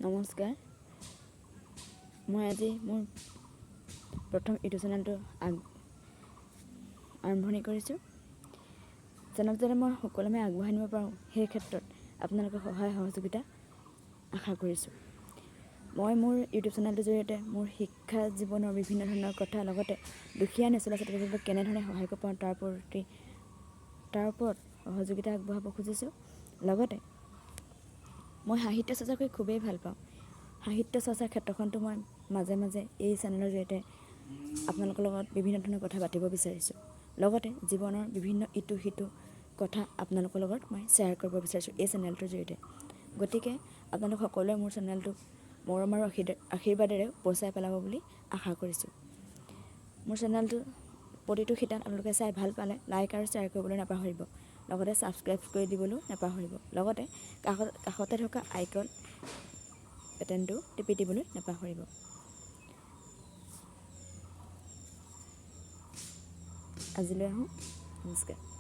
নমস্কাৰ। মই আজি মোৰ প্ৰথম ইউটিউব চেনেলটো আৰম্ভণি কৰিছোঁ। চেনেলটো যাতে মই সকলোমে আগবঢ়াই নিব পাৰোঁ, সেই ক্ষেত্ৰত আপোনালোকৰ সহায় সহযোগিতা আশা কৰিছোঁ। মই মোৰ ইউটিউব চেনেলটোৰ জৰিয়তে মোৰ শিক্ষা জীৱনৰ বিভিন্ন ধৰণৰ কথা, লগতে দুখীয়া নিচলা ছাত্ৰ-ছাত্ৰীক কেনেধৰণে সহায় কৰিব পাৰোঁ তাৰ ওপৰত সহযোগিতা আগবঢ়াব খুজিছোঁ। লগতে মই সাহিত্য চৰ্চা কৰি খুবেই ভাল পাওঁ। সাহিত্য চৰ্চাৰ ক্ষেত্ৰখনতো মই মাজে মাজে এই চেনেলৰ জৰিয়তে আপোনালোকৰ লগত বিভিন্ন ধৰণৰ কথা পাতিব বিচাৰিছোঁ। লগতে জীৱনৰ বিভিন্ন ইটো সিটো কথা আপোনালোকৰ লগত মই শ্বেয়াৰ কৰিব বিচাৰিছোঁ এই চেনেলটোৰ জৰিয়তে। গতিকে আপোনালোক সকলোৱে মোৰ চেনেলটোক মৰম আৰু আশীৰ্বাদেৰে উপচাই পেলাব বুলি আশা কৰিছোঁ। মোৰ চেনেলটো প্ৰতিটো শিতান আপোনালোকে চাই ভাল পালে লাইক আৰু শ্বেয়াৰ কৰিবলৈ নাপাহৰিব। লগতে ছাবস্ক্ৰাইব কৰি দিবলৈও নাপাহৰিব। লগতে কাষতে থকা আইকন বাটনটো টিপি দিবলৈ নাপাহৰিব। আজিলৈ আহোঁ। নমস্কাৰ।